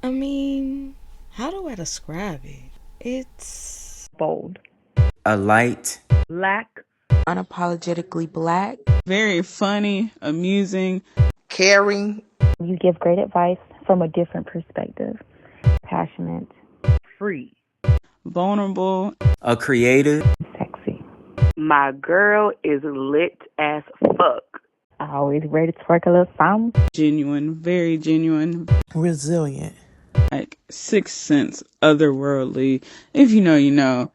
I mean, how do I describe it? It's Bold. A light. Black. unapologetically black. Very funny, amusing. Caring. You give great advice from a different perspective. Passionate. Free. Vulnerable. A creative. Sexy. My girl is lit as fuck. Always ready to spark a little something. Genuine, very genuine. Resilient. Like sixth sense, otherworldly. If you know, you know.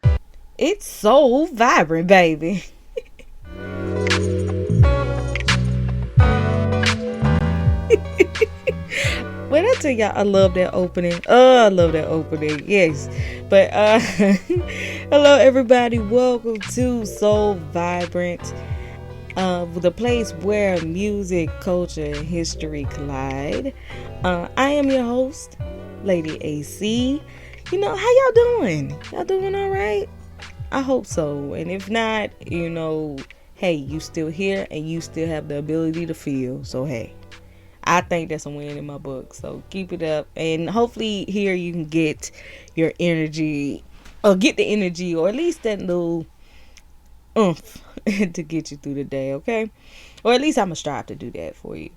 It's so vibrant, baby. When I tell y'all I love that opening. Oh, I love that opening. Yes. But hello everybody. Welcome to Soul Vibrant. The place where music, culture, and history collide. I am your host, Lady AC. You know, how y'all doing? Y'all doing all right? I hope so. And if not, you know, hey, you still here and you still have the ability to feel. So hey, I think that's a win in my book. So keep it up. And hopefully here you can get your energy, or get the energy, or at least that little oomph to get you through the day, okay? Or at least I'm gonna strive to do that for you.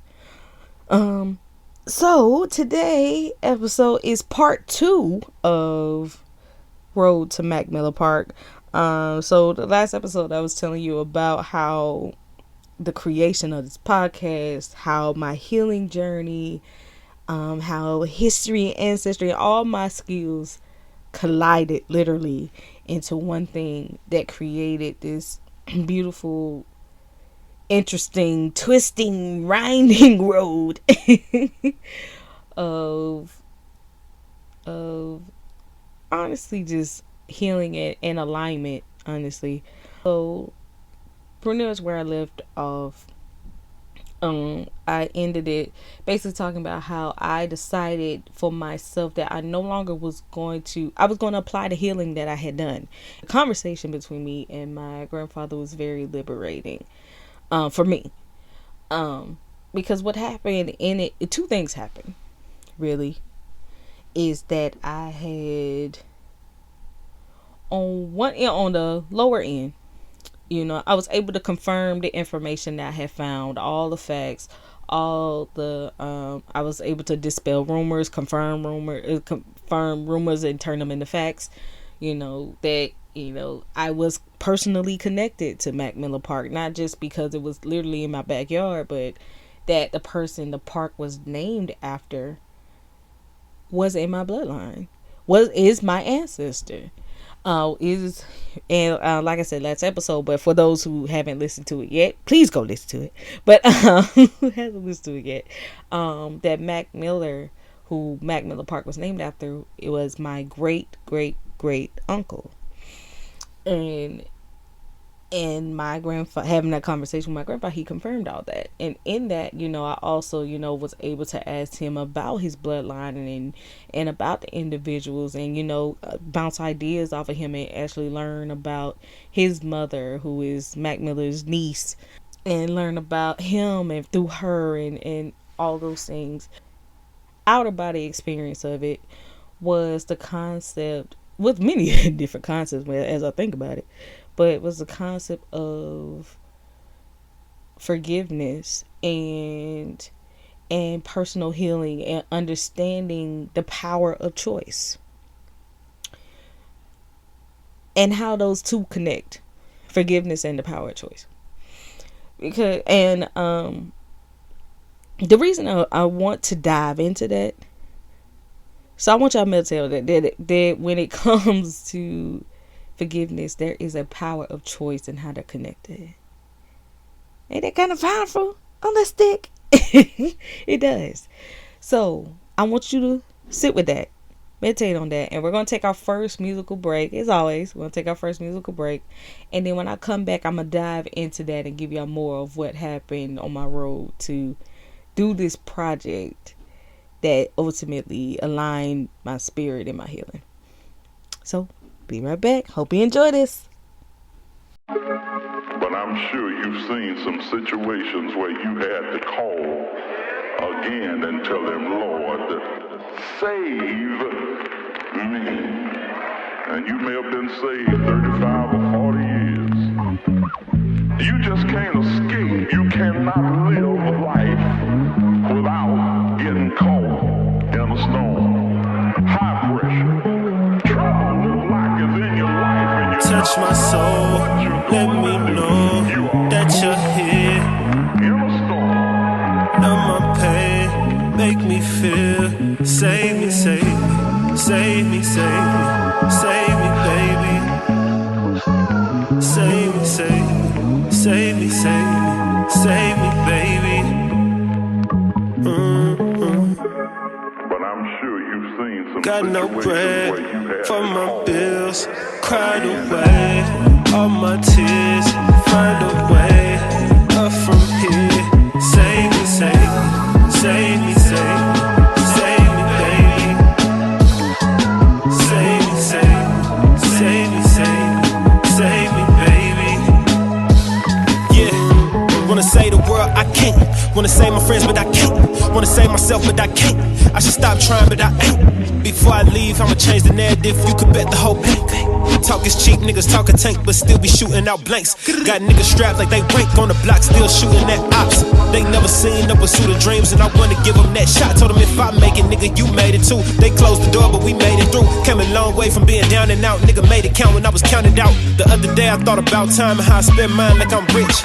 So today episode is part 2 of Road to Mack Miller Park. So the last episode I was telling you about how the creation of this podcast, how my healing journey, how history, ancestry, all my skills collided literally into one thing that created this beautiful, interesting, twisting, winding road of honestly just healing and alignment, honestly. So pretty much where I left off, I ended it basically talking about how I decided for myself that I no longer was going to apply the healing that I had done. The conversation between me and my grandfather was very liberating, for me. Because what happened in it, two things happened, really, is that I had on the lower end, you know, I was able to confirm the information that I had found, all the facts, all the I was able to dispel rumors, confirm rumors and turn them into facts. You know, that, you know, I was personally connected to Mack Miller Park, not just because it was literally in my backyard, but that the person the park was named after was in my bloodline, is my ancestor. Is and like I said last episode, but for those who haven't listened to it yet, please go listen to it. But who hasn't listened to it yet, that Mack Miller, who Mack Miller Park was named after, it was my great great great uncle. And my grandfather, having that conversation with my grandpa, he confirmed all that. And in that, you know, I also, you know, was able to ask him about his bloodline and about the individuals, and, you know, bounce ideas off of him and actually learn about his mother, who is Mack Miller's niece, and learn about him and through her and all those things. Outer body experience of it was the concept, with many different concepts as I think about it, but it was the concept of forgiveness and personal healing and understanding the power of choice and how those two connect, forgiveness and the power of choice. Because the reason I want to dive into that, so I want y'all to meditate that when it comes to forgiveness, there is a power of choice and how they're connected. Ain't that kind of powerful on the stick? It does. So I want you to sit with that, meditate on that, and we're going to take our first musical break. As always, we're going to take our first musical break, and then when I come back, I'm going to dive into that and give y'all more of what happened on my road to do this project that ultimately aligned my spirit and my healing. So be right back. Hope you enjoy this. But I'm sure you've seen some situations where you had to call again and tell them, Lord, save me. And you may have been saved 35 or 40 years. You just can't escape. You cannot live life without getting caught in a storm. High pressure. Trouble like is in your life and you touch my soul. Let me know that you're here. in a storm. Numb my pain, make me feel. Save me, save me, save me, save me, save me, baby. Save me, save me, save me, save me, save me, baby. But I'm sure you've seen some Got no situations bread where you had for to my call. bills. Cried away all my tears. Find a way up from here. Save me, save me, save me, save me, save me, baby. Save me, save me, save me, save me, save me, baby. Yeah, wanna save the world, I can't. Wanna save my friends, but I can't. Wanna save myself, but I can't. I should stop trying, but I ain't. Before I leave, I'ma change the narrative. You could bet the whole bank. Talk is cheap, niggas talk a tank, but still be shooting out blanks. Got niggas strapped like they rank on the block, still shooting at ops. They never seen the pursuit of dreams, and I wanna give them that shot. Told them if I make it, nigga, you made it too. They closed the door, but we made it through. Came a long way from being down and out. Nigga made it count when I was counted out. The other day I thought about time and how I spend mine like I'm rich.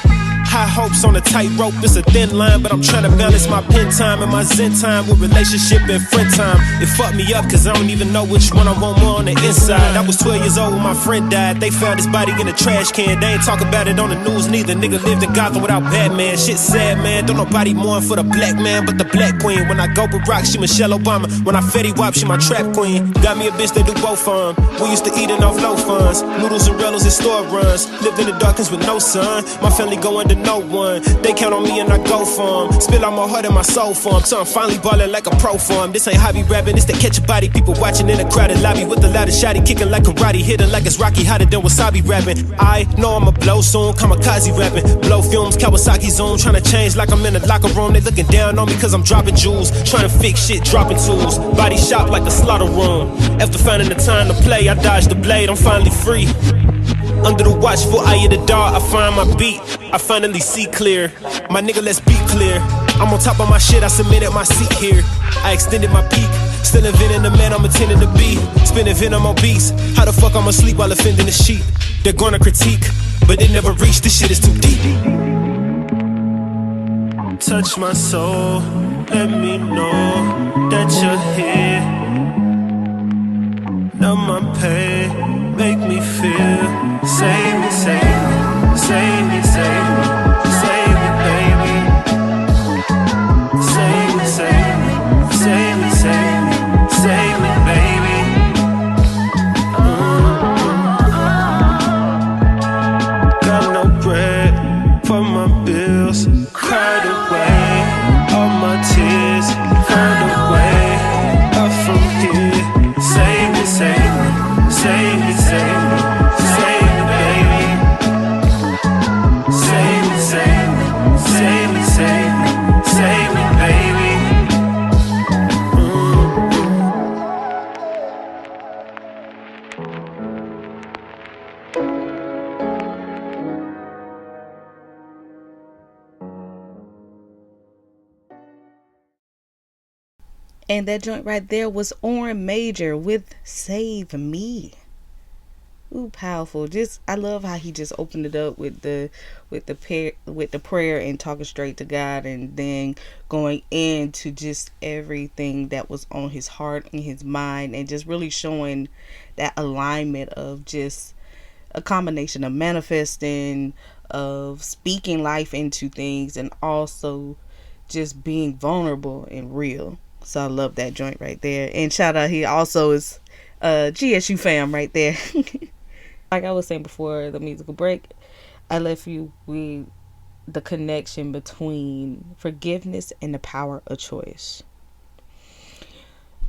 High hopes on a tightrope, it's a thin line, but I'm trying to balance my pen time and my zen time with relationship and friend time. It fucked me up cause I don't even know which one I want more on the inside. I was 12 years old when my friend died. They found his body in a trash can. They ain't talk about it on the news neither. Nigga lived in Gotham without Batman. Shit sad, man. Don't nobody mourn for the black man but the black queen. When I go Barack, she Michelle Obama. When I Fetty Wap, she my trap queen. Got me a bitch that do both of 'em. We used to eat off low funds. Noodles and rellos and store runs. Lived in the darkness with no sun. My family go under no one. They count on me and I go for 'em. Spill out my heart and my soul for 'em. So I'm finally ballin' like a pro for 'em. This ain't hobby rapping, it's the catch a body. People watching in a crowded lobby with the loudest shotty. Kicking like karate, hitting like it's Rocky. Hotter than wasabi rapping. I know I'ma blow soon, kamikaze rapping. Blow fumes, Kawasaki zone. Tryna change like I'm in a locker room. They looking down on me cause I'm dropping jewels. Tryna fix shit, dropping tools. Body shop like a slaughter room. After finding the time to play, I dodged the blade, I'm finally free. Under the watchful eye of the dark, I find my beat. I finally see clear. My nigga, let's be clear. I'm on top of my shit, I submitted my seat here. I extended my peak. Still inventing the man I'm intending to be. Spinning venom on beats. How the fuck I'ma sleep while offending the sheep? They're gonna critique, but they never reach. This shit is too deep. Touch my soul. Let me know that you're here. Numb my pain, make me feel. Save me, save me, save me, save me, save me, baby. Save me, save me, save me, save me, save me, baby. Got no bread for my bills. Cried away all my tears. Find a way up from here. Save me, save me, save me, save me, save me, baby. Save me, save me, save me, save me, save me, baby. And that joint right there was Oren Major with Save Me. Ooh, powerful. Just I love how he just opened it up with the prayer and talking straight to God, and then going into just everything that was on his heart and his mind, and just really showing that alignment of just a combination of manifesting, of speaking life into things, and also just being vulnerable and real. So I love that joint right there. And shout out, he also is GSU fam right there. Like I was saying before the musical break, I left you with the connection between forgiveness and the power of choice.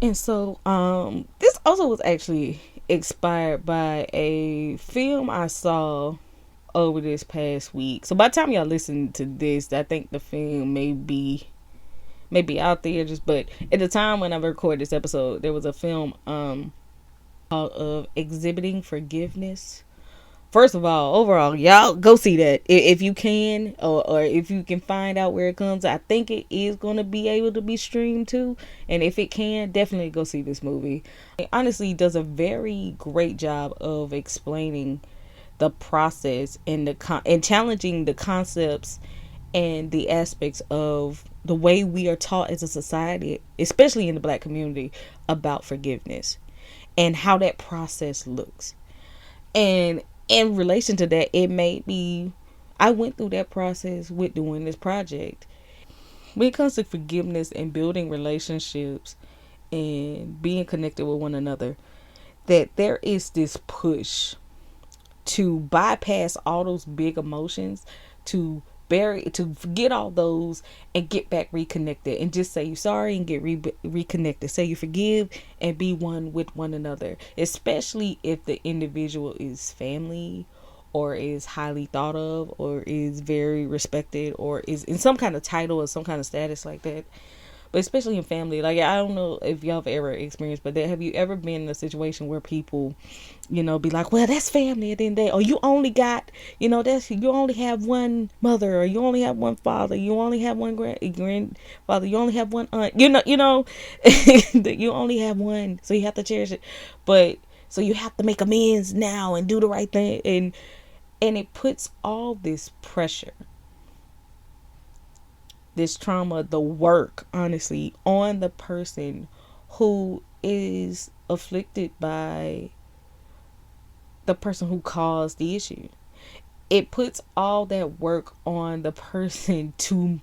And so this also was actually inspired by a film I saw over this past week. So by the time y'all listen to this, I think the film may be maybe out there just, but at the time when I recorded this episode, there was a film called of Exhibiting Forgiveness. First of all, overall, y'all go see that if you can, or if you can find out where it comes. I think it is going to be able to be streamed too, and if it can, definitely go see this movie. It honestly does a very great job of explaining the process and and challenging the concepts and the aspects of the way we are taught as a society, especially in the Black community, about forgiveness and how that process looks. And in relation to that, it made me, I went through that process with doing this project. When it comes to forgiveness and building relationships and being connected with one another, that there is this push to bypass all those big emotions, to forget all those and get back reconnected, and just say you're sorry and get reconnected. Say you forgive and be one with one another, especially if the individual is family or is highly thought of or is very respected or is in some kind of title or some kind of status like that. But especially in family, like, I don't know if y'all have ever experienced, but have you ever been in a situation where people, be like, well, that's family, and then or you only got, you only have one mother, or you only have one father, you only have one grandfather, you only have one aunt, that you only have one, so you have to cherish it. But so you have to make amends now and do the right thing, and it puts all this pressure, this trauma, the work, honestly, on the person who is afflicted by the person who caused the issue. It puts all that work on the person to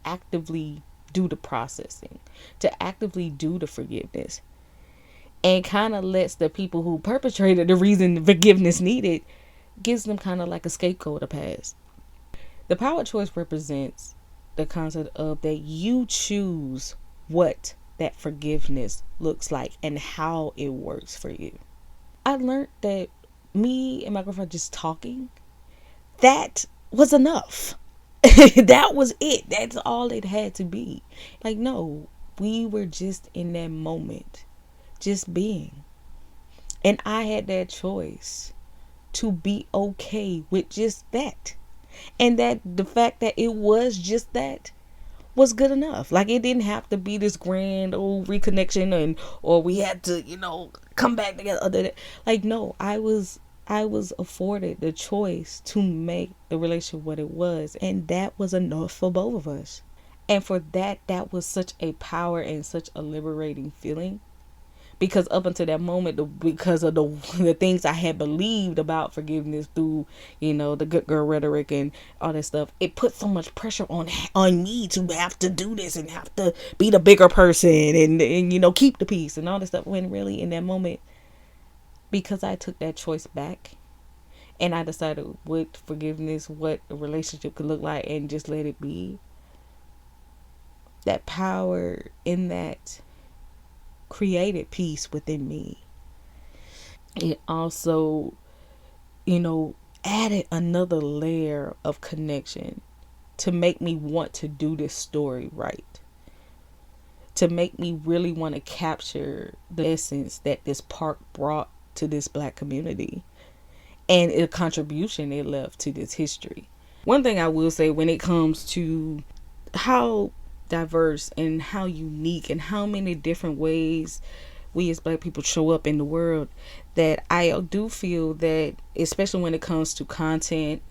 actively do the processing, to actively do the forgiveness, and kind of lets the people who perpetrated the reason forgiveness needed, gives them kind of like a scapegoat to pass. The power choice represents the concept of that you choose what that forgiveness looks like and how it works for you. I learned that me and my girlfriend just talking, that was enough. That was it. That's all it had to be. Like, no, we were just in that moment, just being. And I had that choice to be okay with just that. And that the fact that it was just that was good enough. Like, it didn't have to be this grand old reconnection or we had to, come back together. Like, no, I was afforded the choice to make the relationship what it was, and that was enough for both of us. And for that was such a power and such a liberating feeling. Because up until that moment, because of the things I had believed about forgiveness through, the good girl rhetoric and all that stuff, it put so much pressure on me to have to do this and have to be the bigger person and keep the peace and all this stuff. When really in that moment, because I took that choice back and I decided what forgiveness, what a relationship could look like, and just let it be, that power in that created peace within me. It also, added another layer of connection to make me want to do this story right. To make me really want to capture the essence that this park brought to this Black community and the contribution it left to this history. One thing I will say when it comes to how diverse and how unique and how many different ways we as Black people show up in the world, that I do feel that, especially when it comes to content,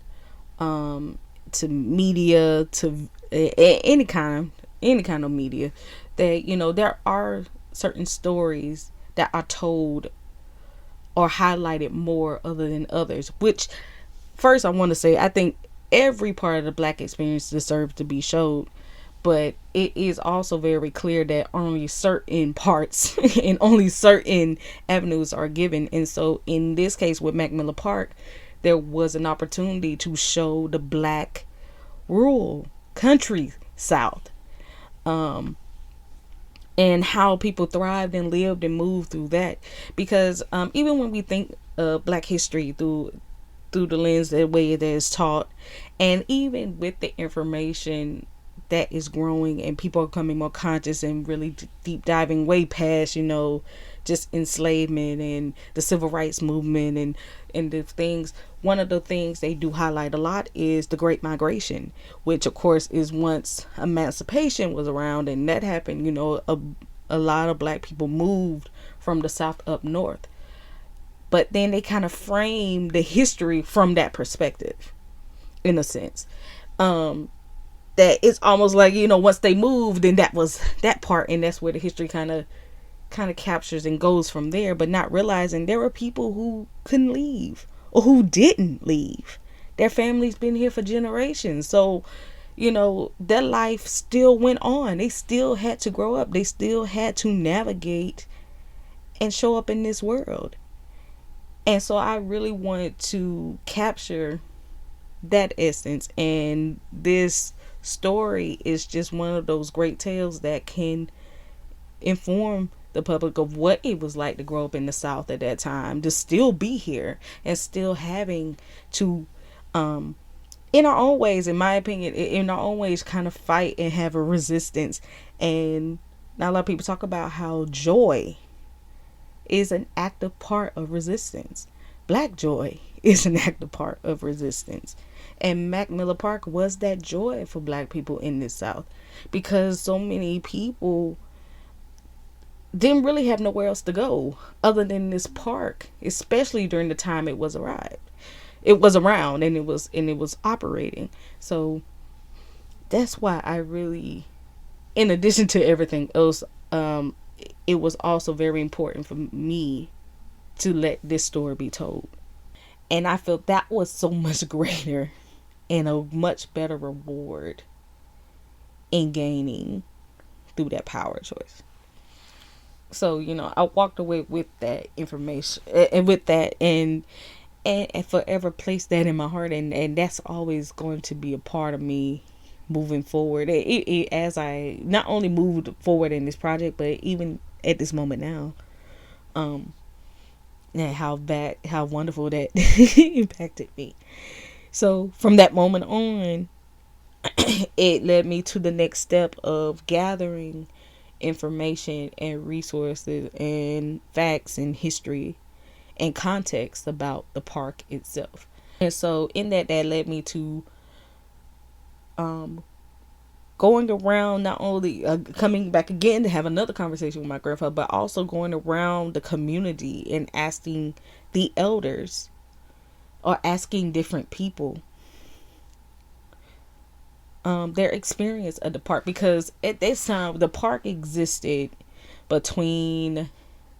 to media, to any kind of media, that there are certain stories that are told or highlighted more other than others. Which, first, I want to say, I think every part of the Black experience deserves to be showed. But it is also very clear that only certain parts and only certain avenues are given. And so in this case with Mack Miller Park, there was an opportunity to show the Black rural country South, and how people thrived and lived and moved through that. Because even when we think of Black history through the lens, the way it is taught, and even with the information that is growing, and people are becoming more conscious and really deep diving way past, just enslavement and the civil rights movement and the things. One of the things they do highlight a lot is the Great Migration, which of course is once emancipation was around and that happened, a lot of black people moved from the South up north. But then they kind of frame the history from that perspective, in a sense. That it's almost like, once they moved, then that was that part, and that's where the history kind of captures and goes from there, but not realizing there were people who couldn't leave or who didn't leave. Their families been here for generations. So, their life still went on. They still had to grow up. They still had to navigate and show up in this world. And so I really wanted to capture that essence, and this story is just one of those great tales that can inform the public of what it was like to grow up in the South at that time, to still be here and still having to in our own ways, in my opinion, in our own ways, kind of fight and have a resistance. And not a lot of people talk about how joy is an active part of resistance. Black joy is an active part of resistance. And Mack Miller Park was that joy for black people in the South, because so many people didn't really have nowhere else to go other than this park, especially during the time it was around and it was operating. So that's why I really, in addition to everything else, it was also very important for me to let this story be told. And I felt that was so much greater and a much better reward in gaining through that power choice. So, I walked away with that information and with that and forever place that in my heart. And that's always going to be a part of me moving forward. As I not only moved forward in this project, but even at this moment now. And how wonderful that impacted me. So from that moment on, it led me to the next step of gathering information and resources and facts and history and context about the park itself. And so in that led me to going around, not only coming back again to have another conversation with my grandfather, but also going around the community and asking the elders or asking different people their experience of the park. Because at this time, the park existed between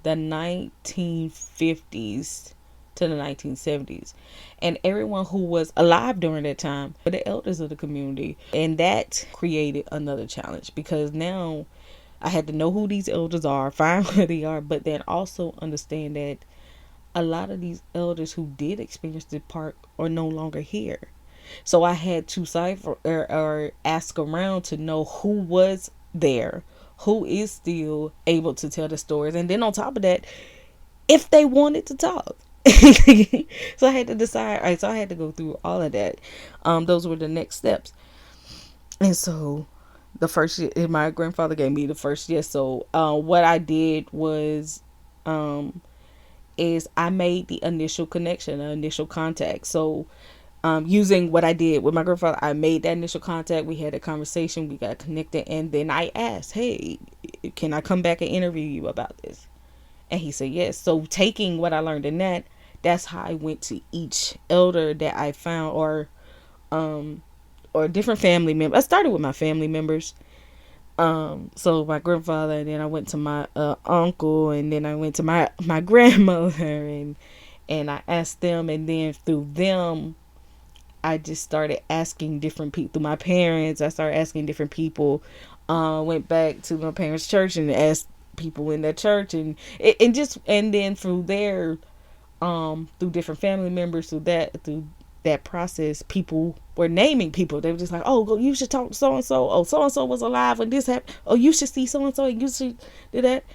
the 1950s to the 1970s, and everyone who was alive during that time were the elders of the community. And that created another challenge, because now I had to know who these elders are, find where they are, but then also understand that a lot of these elders who did experience the park are no longer here. So I had to cipher or ask around to know who was there, who is still able to tell the stories, and then on top of that, if they wanted to talk. So I had to decide. All right, so I had to go through all of that. Those were the next steps. And so the first year, my grandfather gave me the first yes. So what I did was is I made the initial connection, the initial contact. So using what I did with my grandfather, I made that initial contact. We had a conversation, we got connected, and then I asked, hey, can I come back and interview you about this? And he said yes. So taking what I learned in that's how I went to each elder that I found, or different family members. I started with my family members. So my grandfather, and then I went to my uncle, and then I went to my grandmother, and I asked them, and then through them, I just started asking different people. Through my parents, I started asking different people. Went back to my parents' church and asked people in that church, and then through there, through different family members, through that process, people were naming people. They were just like, oh, you should talk to so and so. Oh, so and so was alive when this happened. Oh, you should see so and so, and you should do that.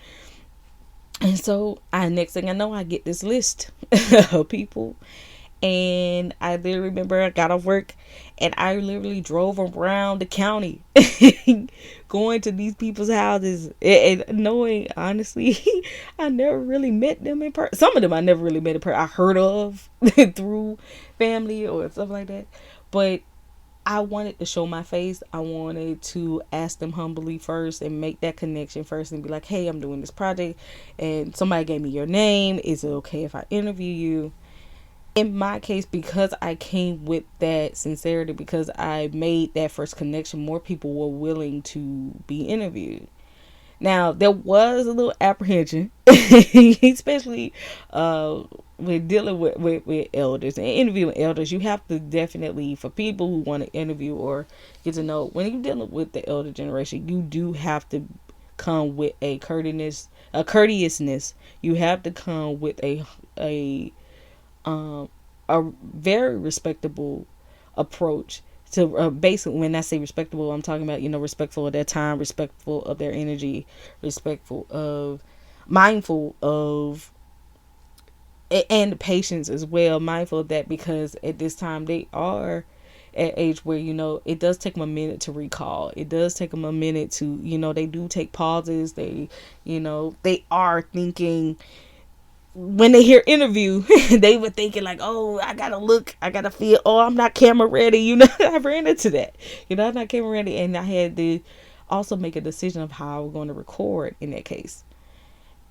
And so next thing I know, I get this list of people, And I literally remember I got off work and I literally drove around the county going to these people's houses and knowing, honestly, I never really met them in person. Some of them I never really met in person. I heard of through family or stuff like that. But I wanted to show my face. I wanted to ask them humbly first and make that connection first and be like, hey, I'm doing this project and somebody gave me your name. Is it okay if I interview you? In my case, because I came with that sincerity, because I made that first connection, more people were willing to be interviewed. Now, there was a little apprehension, especially with dealing with elders and interviewing elders. You have to definitely, for people who want to interview or get to know, when you're dealing with the elder generation, you do have to come with a courteousness. You have to come with a very respectable approach to basically, when I say respectable, I'm talking about, respectful of their time, respectful of their energy, respectful of, mindful of, and patience as well, mindful of that, because at this time they are at age where, it does take them a minute to recall. It does take them a minute to, they do take pauses. They are thinking, when they hear interview, they were thinking like, oh, I gotta look, I gotta feel, oh, I'm not camera ready. I ran into that. I'm not camera ready. And I had to also make a decision of how I was going to record in that case.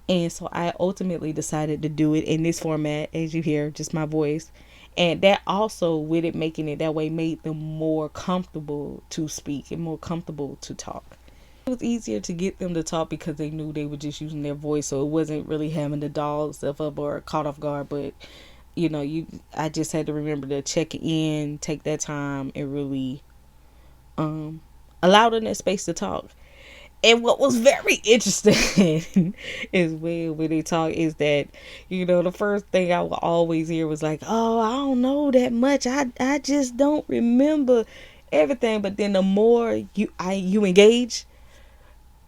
And so I ultimately decided to do it in this format, as you hear, just my voice. And that also, with it making it that way, made them more comfortable to speak and more comfortable to talk. It was easier to get them to talk because they knew they were just using their voice, so it wasn't really having to doll stuff up or caught off guard. But I just had to remember to check in, take that time, and really allow them that space to talk. And what was very interesting as well when they talk is that, the first thing I would always hear was like, oh, I don't know that much. I just don't remember everything. But then the more you engage,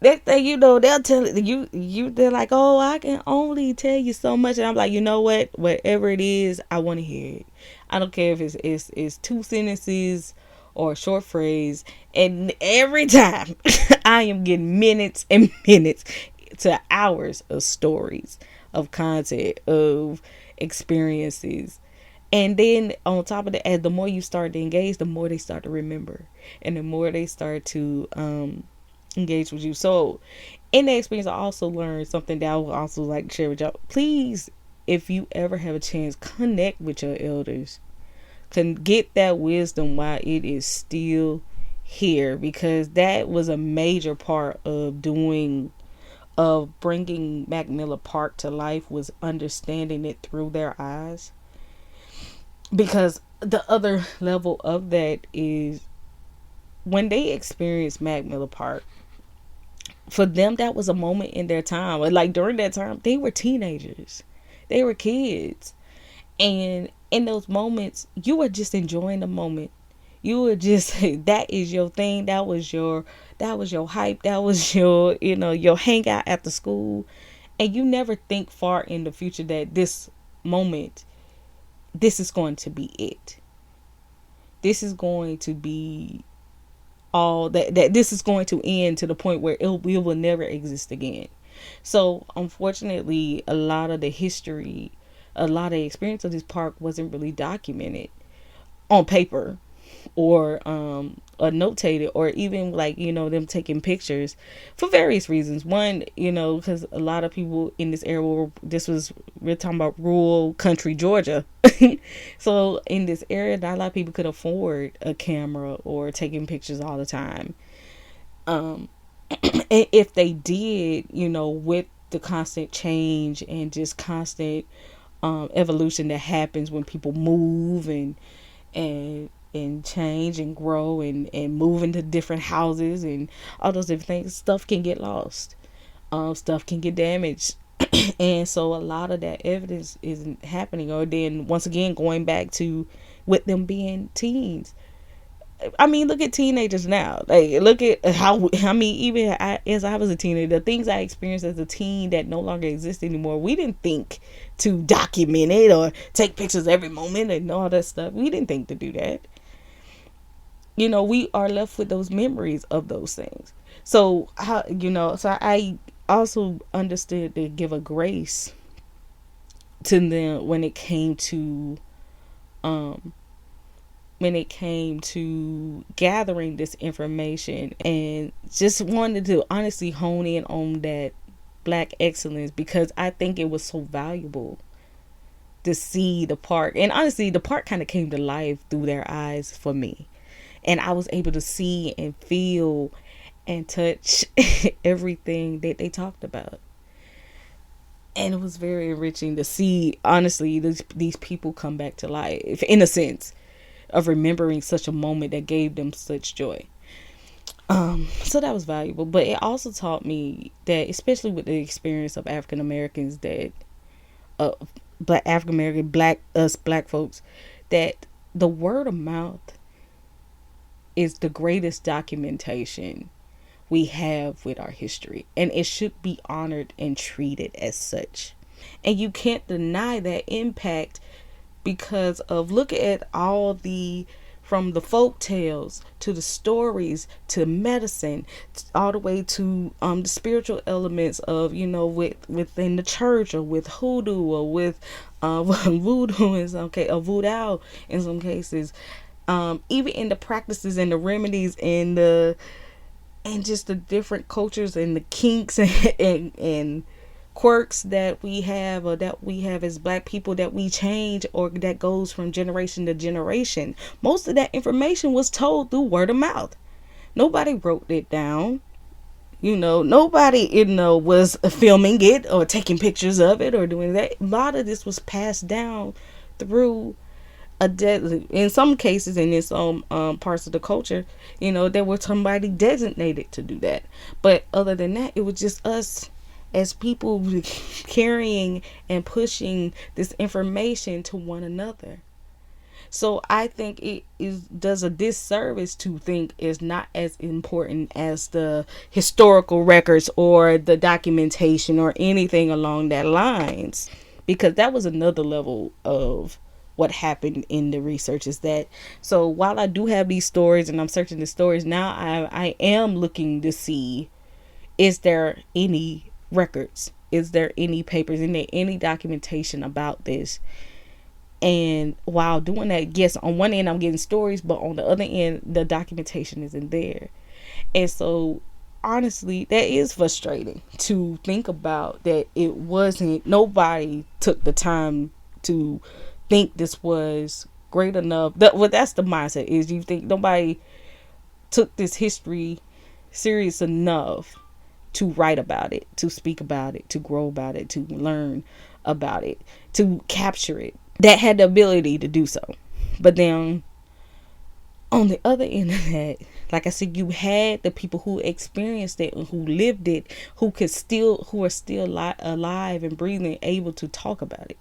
next thing you know, they'll tell you they're like, oh, I can only tell you so much. And I'm like, you know what? Whatever it is, I want to hear it. I don't care if it's two sentences or a short phrase. And every time I am getting minutes and minutes to hours of stories, of content, of experiences. And then on top of that, as the more you start to engage, the more they start to remember. And the more they start to engage with you. So in that experience, I also learned something that I would also like to share with y'all. Please, if you ever have a chance, connect with your elders. Can get that wisdom while it is still here, because that was a major part of bringing Mack Miller Park to life, was understanding it through their eyes. Because the other level of that is when they experienced Mack Miller Park, for them, that was a moment in their time. Like during that time, they were teenagers. They were kids. And in those moments, you were just enjoying the moment. You were just, that is your thing. That was your hype. That was your, your hangout after school. And you never think far in the future that this moment, this is going to be it. This is going to be all that this is going to end to the point where it will never exist again. So unfortunately, a lot of the history, a lot of the experience of this park wasn't really documented on paper or notated, or even like them taking pictures for various reasons. One, because a lot of people in this area we're talking about rural country Georgia. So in this area, not a lot of people could afford a camera or taking pictures all the time. And if they did, with the constant change and just constant evolution that happens when people move and change and grow and move into different houses and all those different things, stuff can get lost. Stuff can get damaged. And so a lot of that evidence isn't happening. Or then once again, going back to with them being teens, I mean, look at teenagers now. Like, look at how, I mean, even as I was a teenager, the things I experienced as a teen that no longer exist anymore, we didn't think to document it or take pictures every moment and all that stuff. We didn't think to do that. We are left with those memories of those things. So, so I also understood to give a grace to them when it came to, gathering this information, and just wanted to honestly hone in on that Black excellence, because I think it was so valuable to see the park. And honestly, the park kind of came to life through their eyes for me. And I was able to see and feel and touch everything that they talked about. And it was very enriching to see, honestly, these people come back to life, in a sense of remembering such a moment that gave them such joy. So that was valuable. But it also taught me that, especially with the experience of African Americans, that black folks, that the word of mouth is the greatest documentation we have with our history, and it should be honored and treated as such. And you can't deny that impact, because of, look at all from the folk tales to the stories to medicine, all the way to the spiritual elements of, within the church, or with hoodoo, or with voodoo in some cases, or voodoo in some cases, even in the practices and the remedies and just the different cultures and the kinks and quirks that we have, or that we have as Black people, that we change, or that goes from generation to generation. Most of that information was told through word of mouth. Nobody wrote it down. Nobody, was filming it or taking pictures of it or doing that. A lot of this was passed down through in some cases, and in some parts of the culture, there was somebody designated to do that. But other than that, it was just us as people carrying and pushing this information to one another. So I think it does a disservice to think it's not as important as the historical records or the documentation or anything along that lines, because that was another level of what happened in the research. Is that, so while I do have these stories and I'm searching the stories now, I am looking to see, is there any records, is there any papers, is there any documentation about this? And while doing that, yes, on one end I'm getting stories, but on the other end the documentation isn't there. And so honestly, that is frustrating to think about, that it wasn't, nobody took the time to think this was great enough. That's the mindset, is you think nobody took this history serious enough to write about it, to speak about it, to grow about it, to learn about it, to capture it, that had the ability to do so. But then on the other end of that, like I said, you had the people who experienced it and who lived it, who are still alive and breathing, able to talk about it.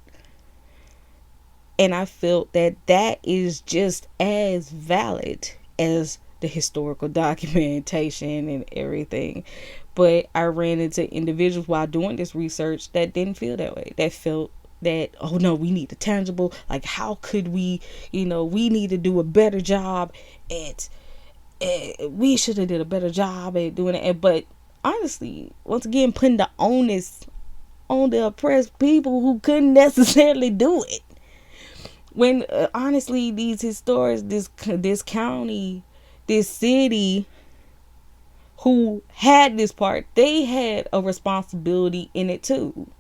And I felt that is just as valid as the historical documentation and everything. But I ran into individuals while doing this research that didn't feel that way. That felt that, oh no, we need the tangible. Like, how could we, we need to do a better job at, we should have did a better job at doing it. But honestly, once again, putting the onus on the oppressed people who couldn't necessarily do it. When honestly, these historians, this county, this city, who had this part, they had a responsibility in it too.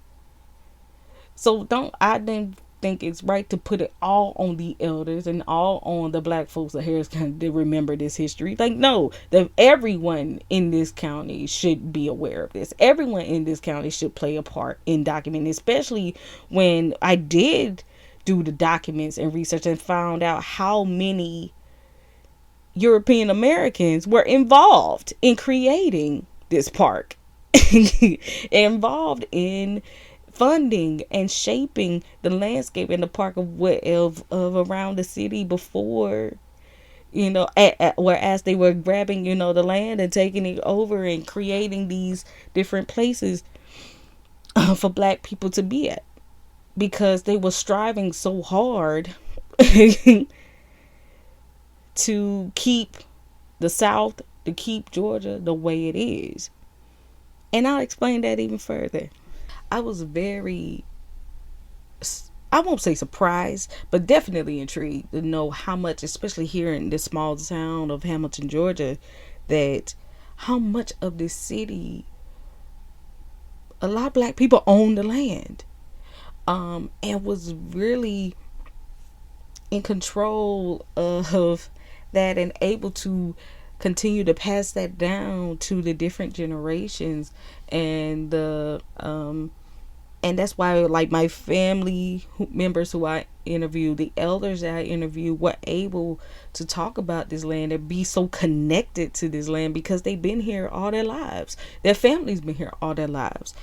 So I didn't think it's right to put it all on the elders and all on the Black folks of Harris County to remember this history. Like, no, everyone in this county should be aware of this. Everyone in this county should play a part in documenting, especially when I did do the documents and research and found out how many European Americans were involved in creating this park, involved in funding and shaping the landscape in the park of around the city before whereas they were grabbing, the land and taking it over and creating these different places for black people to be at, because they were striving so hard to keep the South, to keep Georgia the way it is. And I'll explain that even further. I was very, I won't say surprised, but definitely intrigued to know how much, especially here in this small town of Hamilton, Georgia, that how much of this city, a lot of black people own the land, and was really in control of that and able to continue to pass that down to the different generations. And and that's why, like, my family members who I interviewed, the elders that I interviewed, were able to talk about this land and be so connected to this land because they've been here all their lives. Their family's been here all their lives.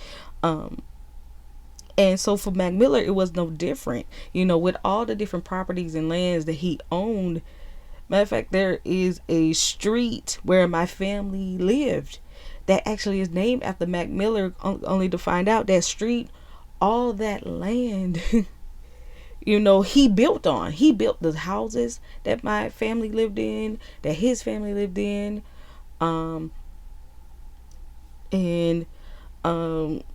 And so for Mack Miller, it was no different. With all the different properties and lands that he owned. Matter of fact, there is a street where my family lived that actually is named after Mack Miller, only to find out that street, all that land, he built on. He built the houses that my family lived in, that his family lived in.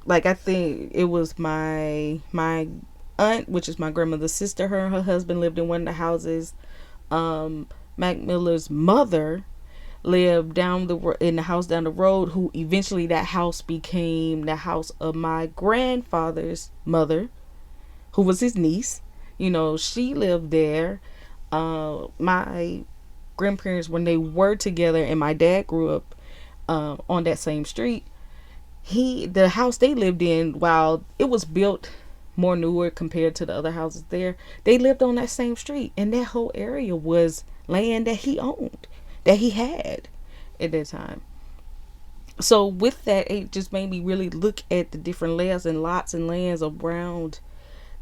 Like, I think it was my aunt, which is my grandmother's sister, her and her husband lived in one of the houses. Mack Miller's mother lived in the house down the road, who eventually that house became the house of my grandfather's mother, who was his niece. She lived there. My grandparents, when they were together and my dad grew up on that same street, the house they lived in, while it was built more newer compared to the other houses there, they lived on that same street, and that whole area was land that he owned, that he had at that time. So with that, it just made me really look at the different layers and lots and lands around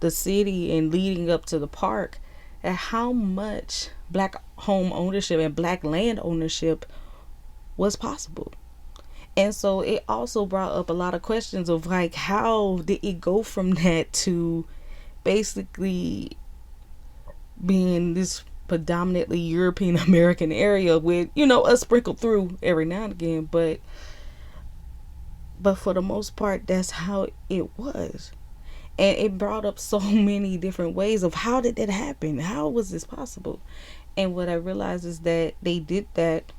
the city and leading up to the park, and how much black home ownership and black land ownership was possible. And so it also brought up a lot of questions of, like, how did it go from that to basically being this predominantly European American area with, us sprinkled through every now and again, but for the most part, that's how it was. And it brought up so many different ways of, how did that happen? How was this possible? And what I realized is that they did that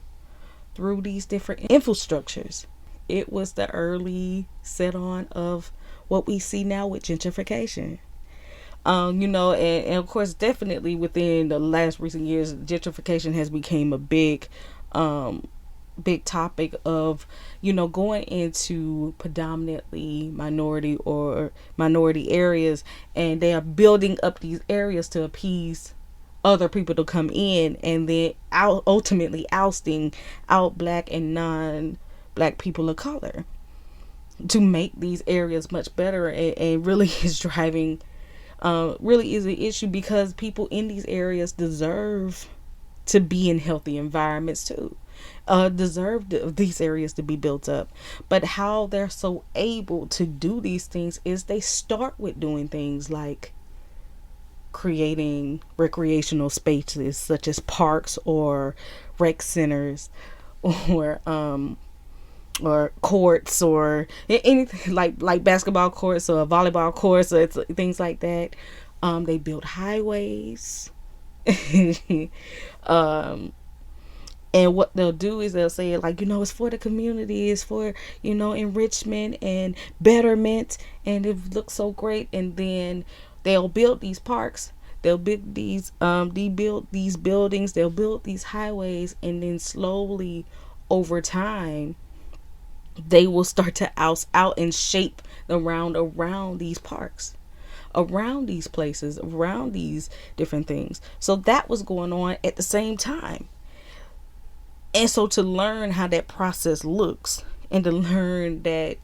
through these different infrastructures. It was the early set on of what we see now with gentrification. And of course, definitely within the last recent years, gentrification has become a big topic of, going into predominantly minority areas, and they are building up these areas to appease other people to come in, and then ultimately ousting out black and non-black people of color to make these areas much better, and really is driving really is an issue, because people in these areas deserve to be in healthy environments too, deserve these areas to be built up. But how they're so able to do these things is they start with doing things like creating recreational spaces such as parks or rec centers or courts or anything like basketball courts or volleyball courts or things like that. They built highways. And what they'll do is they'll say, like, it's for the community, it's for, enrichment and betterment, and it looks so great. And then they'll build these parks, they'll build these buildings, they'll build these highways, and then slowly over time they will start to oust out and shape around these parks, around these places, around these different things. So that was going on at the same time. And so to learn how that process looks, and to learn that,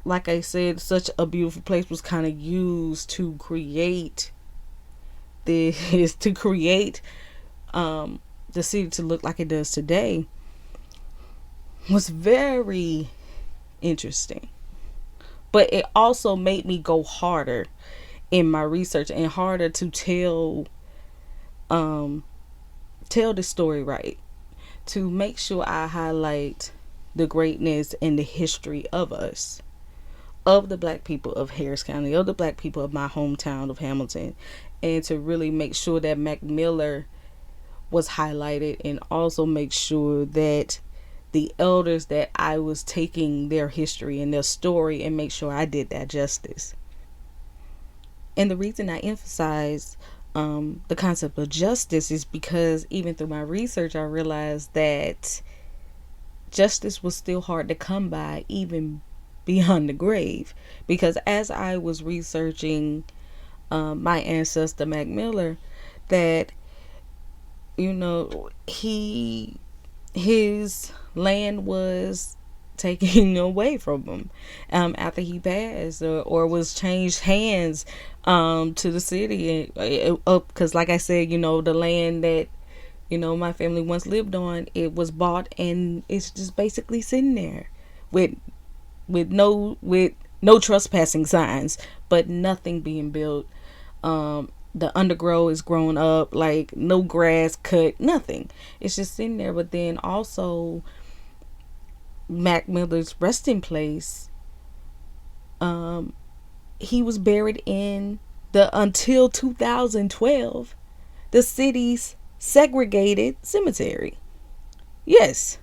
like I said, such a beautiful place was kind of used to create the city to look like it does today was very interesting. But it also made me go harder in my research and harder to tell the story right, to make sure I highlight the greatness and the history of us, of the black people of Harris County, of the black people of my hometown of Hamilton, and to really make sure that Mack Miller was highlighted, and also make sure that the elders, that I was taking their history and their story and make sure I did that justice. And the reason I emphasize the concept of justice is because even through my research, I realized that justice was still hard to come by, even beyond the grave. Because as I was researching my ancestor Mack Miller, that, you know, his land was taken away from him after he passed, or was changed hands to the city, because like I said, you know, the land that, you know, my family once lived on, it was bought and it's just basically sitting there with no trespassing signs, but nothing being built. The undergrowth is growing up, like no grass cut, nothing. It's just sitting there. But then also Mack Miller's resting place, he was buried in until 2012, the city's segregated cemetery. Yes,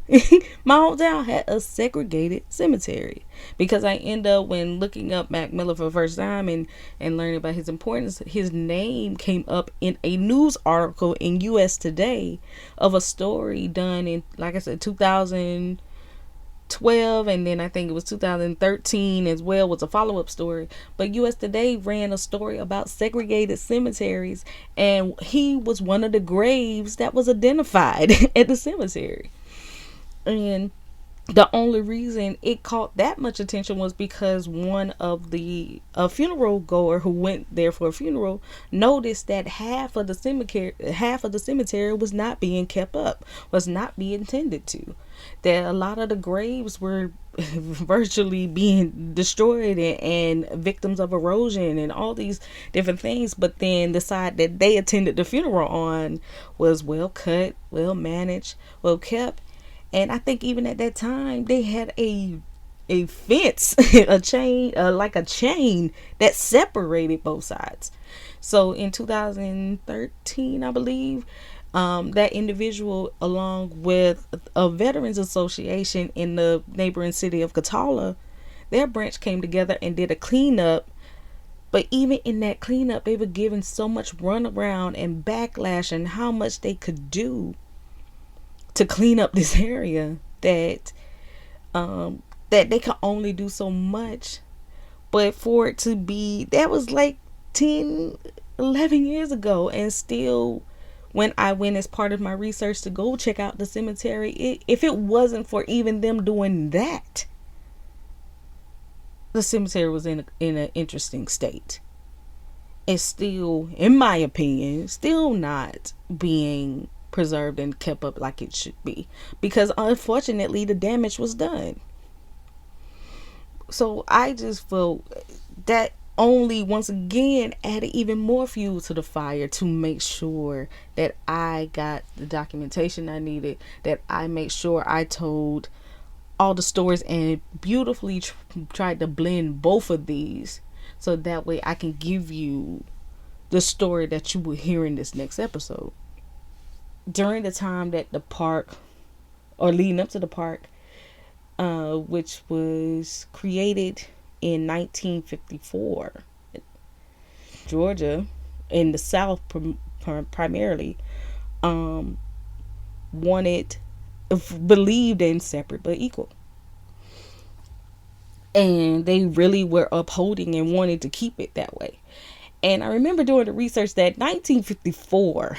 my hometown had a segregated cemetery, because I end up, when looking up Mack Miller for the first time and learning about his importance, his name came up in a news article in US Today of a story done in, like I said, 2012, and then I think it was 2013 as well, was a follow-up story. But US Today ran a story about segregated cemeteries, and he was one of the graves that was identified at the cemetery. And the only reason it caught that much attention was because one of a funeral goer who went there for a funeral noticed that half of the cemetery was not being kept up, was not being tended to. That a lot of the graves were virtually being destroyed and victims of erosion and all these different things. But then the side that they attended the funeral on was well cut, well managed, well kept. And I think even at that time they had a fence, a chain, like a chain that separated both sides. So in 2013, I believe, that individual, along with a veterans association in the neighboring city of Catala, their branch came together and did a cleanup. But even in that cleanup, they were given so much runaround and backlash and how much they could do to clean up this area, that they could only do so much. But for it to be, that was like 10, 11 years ago, and still, when I went as part of my research to go check out the cemetery, if it wasn't for even them doing that, the cemetery was in an interesting state. It's still, in my opinion, still not being preserved and kept up like it should be, because unfortunately the damage was done. So I just felt that only once again added even more fuel to the fire to make sure that I got the documentation I needed, that I made sure I told all the stories and beautifully tried to blend both of these, so that way I can give you the story that you will hear in this next episode. During the time that the park, or leading up to the park, which was created in 1954, Georgia, in the South primarily, believed in separate but equal. And they really were upholding and wanted to keep it that way. And I remember doing the research that 1954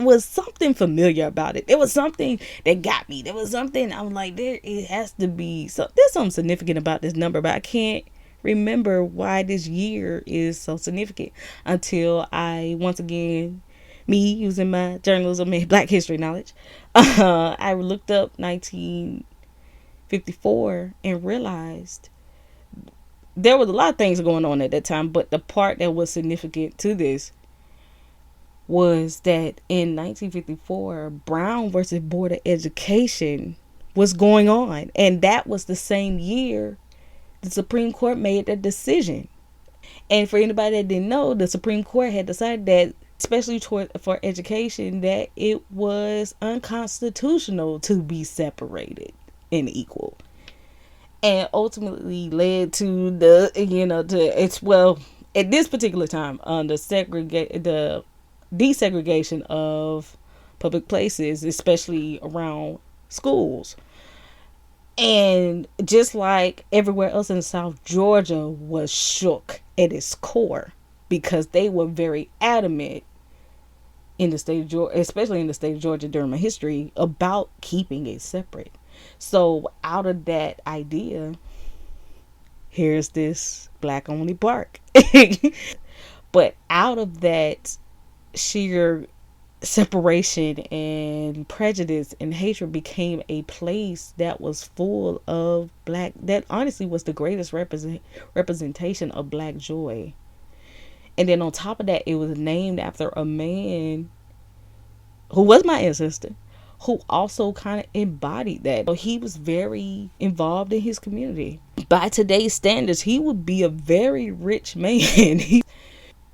was something familiar about it. There was something that got me. There was something, I'm like, it has to be, so there's something significant about this number, but I can't remember why this year is so significant until I once again me using my journalism and Black history knowledge, I looked up 1954 and realized there was a lot of things going on at that time, but the part that was significant to this was that in 1954, Brown versus Board of Education was going on, and that was the same year the Supreme Court made that decision. And for anybody that didn't know, the Supreme Court had decided that, especially for education, that it was unconstitutional to be separated and equal, and ultimately led to at this particular time, the desegregation of public places, especially around schools. And just like everywhere else in South, Georgia was shook at its core because they were very adamant in the state of Georgia, especially in the state of Georgia during my history, about keeping it separate. So out of that idea, here's this Black only park. But out of that sheer separation and prejudice and hatred became a place that was full of Black, that honestly was the greatest representation of Black joy. And then on top of that, it was named after a man who was my ancestor, who also kind of embodied that. So he was very involved in his community. By today's standards, he would be a very rich man.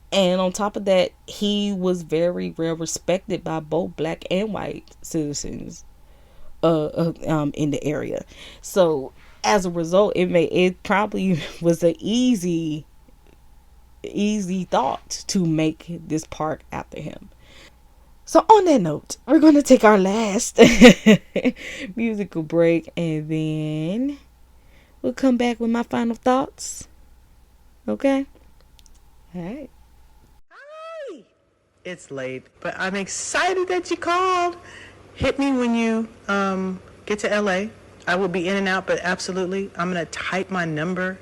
And on top of that, he was very well respected by both Black and white citizens in the area. So as a result, it probably was an easy thought to make this park after him. So on that note, we're going to take our last musical break, and then we'll come back with my final thoughts. Okay? All right. Hi. It's late, but I'm excited that you called. Hit me when you get to LA. I will be in and out, but absolutely, I'm going to type my number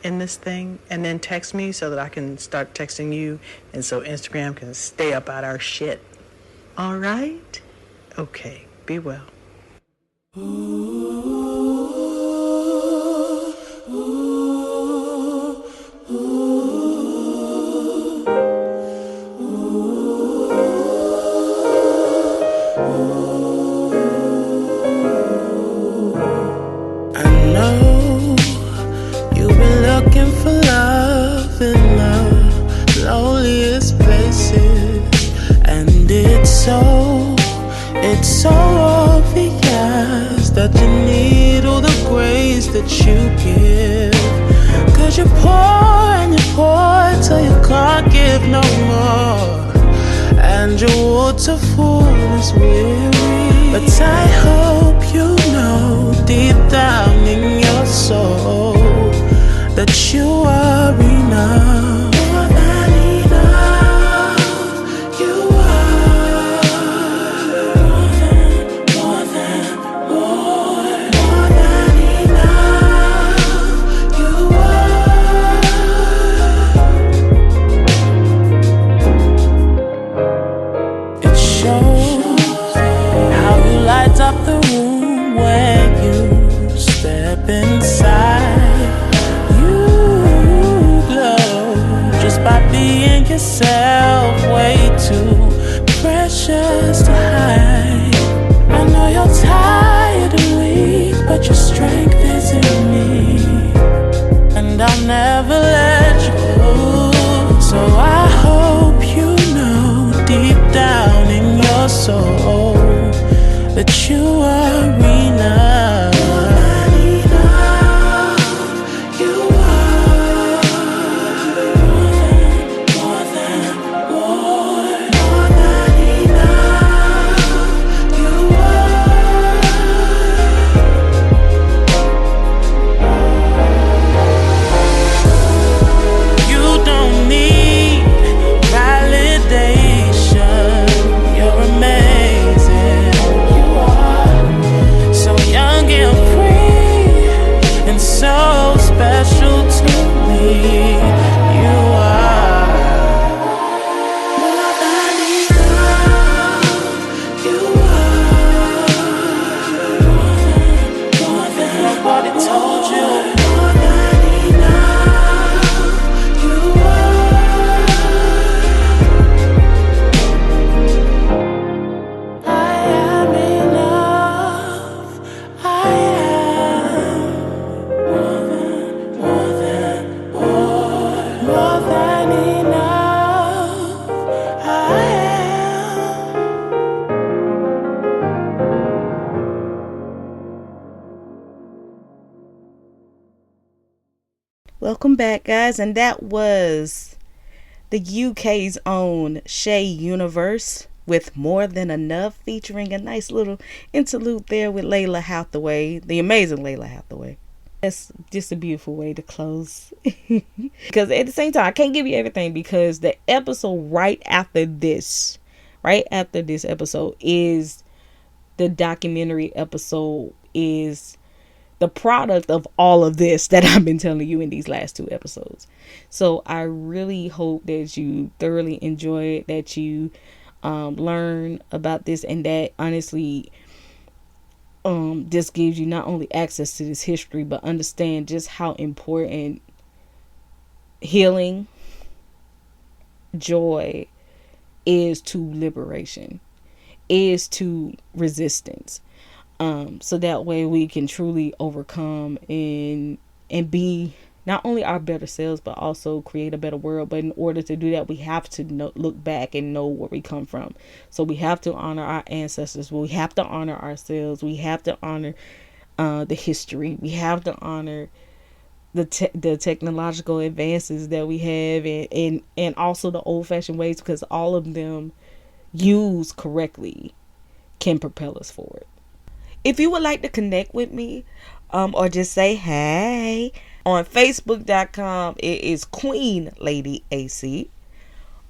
in this thing and then text me so that I can start texting you, and so Instagram can stay up out our shit. All right? Okay. Be well. I know you've been looking for love in the loneliest places, and it's so obvious that you need all the grace that you give. Cause you pour and you pour till you can't give no more, and your waterfall is weary. But I hope you know deep down in your soul that you are enough. More than enough. You are more than more than enough. You are. It shows how you light up the room when you step inside. By being yourself, way too precious to hide. I know you're tired and weak, but your strength is in me, and I'll never let you go. So I hope you know deep down in your soul that you are enough. and enough. I am. Welcome back, guys, and that was the UK's own Shae Universe with More Than Enough, featuring a nice little interlude there with Layla Hathaway, the amazing Layla Hathaway. That's just a beautiful way to close. Because at the same time, I can't give you everything, because the episode right after this episode is the documentary episode, is the product of all of this that I've been telling you in these last 2 episodes. So I really hope that you thoroughly enjoy it, that you learn about this, and that honestly this gives you not only access to this history, but understand just how important healing, joy is to liberation, is to resistance. So that way we can truly overcome and be not only our better selves, but also create a better world. But in order to do that, we have to look back and know where we come from. So we have to honor our ancestors. We have to honor ourselves. We have to honor the history. We have to honor the technological advances that we have, and also the old-fashioned ways, because all of them used correctly can propel us forward. If you would like to connect with me, or just say hey, on Facebook.com it is Queen Lady AC.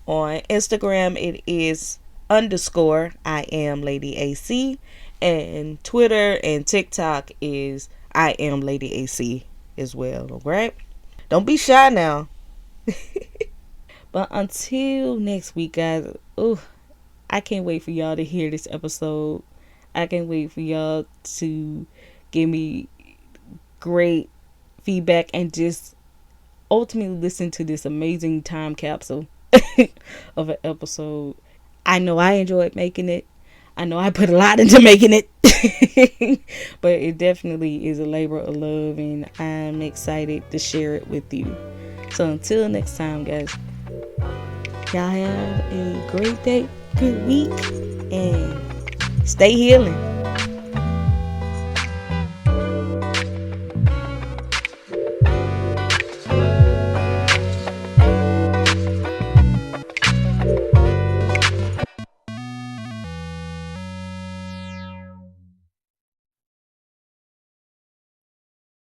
On Instagram it is _ I am Lady AC, and Twitter and TikTok is I am Lady AC as well. Alright, don't be shy now. But until next week, guys, I can't wait for y'all to hear this episode. I can't wait for y'all to give me great feedback and just ultimately listen to this amazing time capsule of an episode. I know I enjoyed making it. I know I put a lot into making it. But it definitely is a labor of love, and I'm excited to share it with you. So until next time, guys, y'all have a great day, good week, and stay healing.